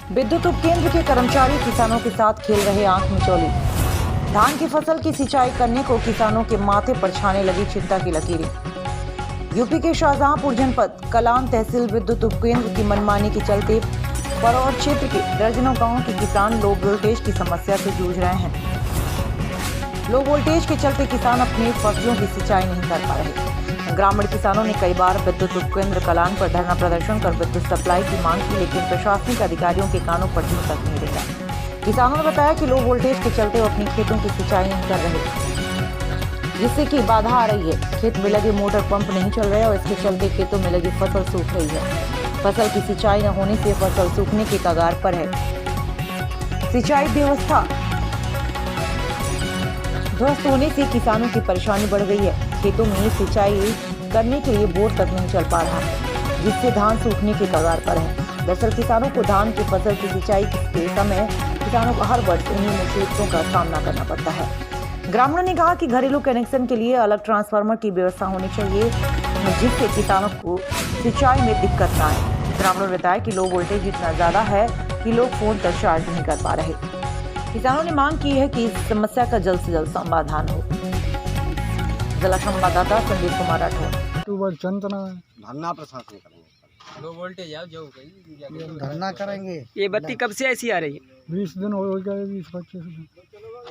विद्युत उपकेंद्र के कर्मचारी किसानों के साथ खेल रहे आंख मिचौली। धान की फसल की सिंचाई करने को किसानों के माथे पर छाने लगी चिंता की लकीरें। यूपी के शाहजहांपुर जनपद कलान तहसील विद्युत उपकेंद्र की मनमानी के चलते परौर क्षेत्र के दर्जनों गांवों के किसान लो वोल्टेज की समस्या से जूझ रहे हैं। लो वोल्टेज के चलते किसान अपनी फसलों की सिंचाई नहीं कर पा रहे। ग्रामीण किसानों ने कई बार विद्युत उपकेंद्र कलान पर धरना प्रदर्शन कर विद्युत सप्लाई की मांग की, लेकिन प्रशासनिक अधिकारियों के कानों पर जूं तक नहीं रेंगा। किसानों ने बताया कि लो वोल्टेज के चलते वो अपनी खेतों की सिंचाई नहीं कर रहे, जिससे कि बाधा आ रही है। खेत में लगे मोटर पंप नहीं चल रहे और इसके चलते खेतों में लगी फसल सूख रही है। फसल की सिंचाई न होने से फसल सूखने के कगार पर है। सिंचाई व्यवस्था ध्वस्त होने से किसानों की परेशानी बढ़ गई है। खेतों में सिंचाई करने के लिए बोर तक नहीं चल पा रहा, जिससे धान सूखने के कगार पर है। दरअसल किसानों को धान की फसल की सिंचाई के समय किसानों को हर वर्ष इन्हीं मुसीबतों का सामना करना पड़ता है। ग्रामीणों ने कहा कि घरेलू कनेक्शन के लिए अलग ट्रांसफार्मर की व्यवस्था होनी चाहिए, जिससे किसानों को सिंचाई में दिक्कत न आए। ग्रामीणों ने बताया कि लो वोल्टेज इतना ज्यादा है कि लोग फोन तक चार्ज नहीं कर पा रहे। किसानों ने मांग की है कि इस समस्या का जल्द से जल्द समाधान हो। जिला संवाददाता संदीप कुमार राठौर। धरना प्रशासन करेंगे, लो वोल्टेज है जो धरना करेंगे। ये बत्ती कब से ऐसी आ रही है? 20 दिन हो गए, 20-25 दिन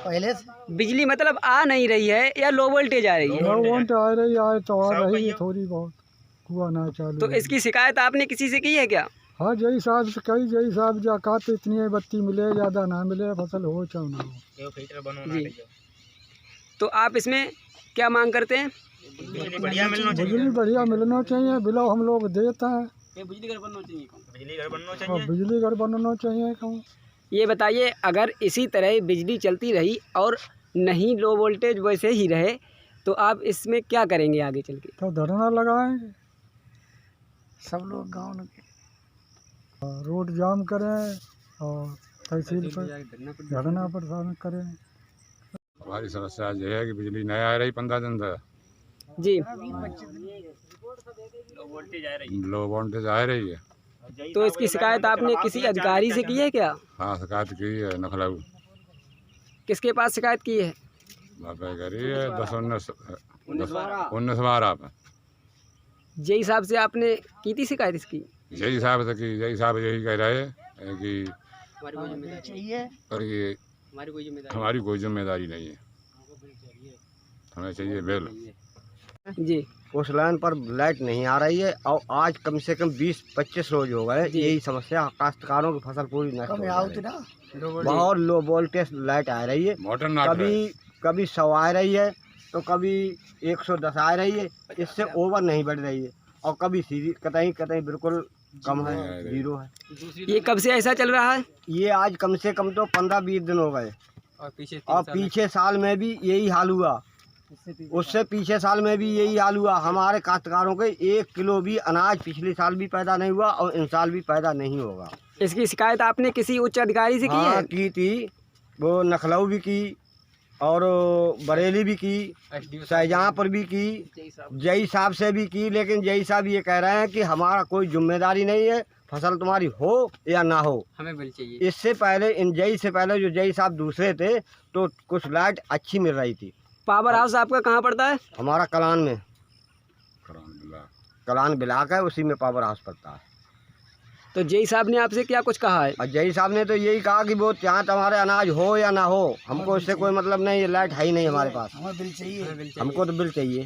पहले से बिजली मतलब आ नहीं रही है या लो वोल्टेज आ रही है? लो वोल्ट आ रही आए तो आ रही है थोड़ी बहुत, हुआ ना चालू। तो इसकी शिकायत आपने किसी से की है क्या? हाँ, जय साहब से कही, जय साहब जा कहते इतनी बत्ती मिले, ज़्यादा ना मिले, फसल हो चाहे ना हो। जी, तो आप इसमें क्या मांग करते हैं? बिजली बढ़िया मिलना चाहिए, बिलो हम लोग देते हैं। बिजली घर बनना चाहिए। और बिजली घर बनना चाहिए कहूँ। ये बताइए, अगर इसी तरह बिजली चलती रही और नहीं लो वोल्टेज वैसे ही रहे तो आप इसमें क्या करेंगे आगे चल के? तो धरना लगाएंगे, सब लोग गाँव के रोड जाम करें और तहसील पर धरना प्रदर्शन करें। हमारी समस्या यह है कि बिजली नहीं आ रही 15 दिन से। जी, लो वोल्टेज आ रही है। तो इसकी शिकायत आपने किसी अधिकारी से की है क्या? हाँ, शिकायत की है नखलऊ। किसके पास शिकायत की है? बाबा करी है 10-19 बार आप जेई साहब से आपने की थी शिकायत इसकी? यही साहब से कि यही साहब यही कह रहे हैं कि चाहिए और ये हमारी कोई जिम्मेदारी नहीं है, हमें चाहिए बिल। जी, उस लाइन पर लाइट नहीं आ रही है और आज कम से कम 20-25 रोज हो गए। यही समस्या, काश्तकारों की फसल पूरी नष्ट हो गई है। बहुत लो वोल्टेज लाइट आ रही है, मोटर ना कभी 100 आ रही है तो कभी 110 आ रही है, इससे ओवर नहीं बढ़ रही है और कभी सीधी कतई बिल्कुल कम है, 0 है। ये कब से ऐसा चल रहा है? ये आज कम से कम तो 15-20 दिन हो गए और पीछे साल में भी यही हाल हुआ, उससे पीछे साल में भी यही हाल हुआ। हमारे काश्तकारों के 1 किलो भी अनाज पिछले साल भी पैदा नहीं हुआ और इन साल भी पैदा नहीं होगा। इसकी शिकायत आपने किसी उच्च अधिकारी से की है? की थी, वो नखलऊ भी की और बरेली भी की, शाहजहांपुर भी की, जय साहब से भी की, लेकिन जय साहब ये कह रहे हैं कि हमारा कोई जिम्मेदारी नहीं है, फसल तुम्हारी हो या ना हो, हमें बिल चाहिए। इससे पहले इन जय से पहले जो जय साहब दूसरे थे तो कुछ लाइट अच्छी मिल रही थी। पावर हाउस आपका कहाँ पड़ता है? हमारा कलान में, कलान ब्लॉक है, उसी में पावर हाउस पड़ता है। तो जेई साहब ने आपसे क्या कुछ कहा है? और जय साहब ने तो यही कहा कि वो चाहे तुम्हारे अनाज हो या ना हो, हमको इससे कोई मतलब नहीं, ये लाइट है ही नहीं हमारे पास, हमें बिल चाहिए। हमको तो बिल चाहिए।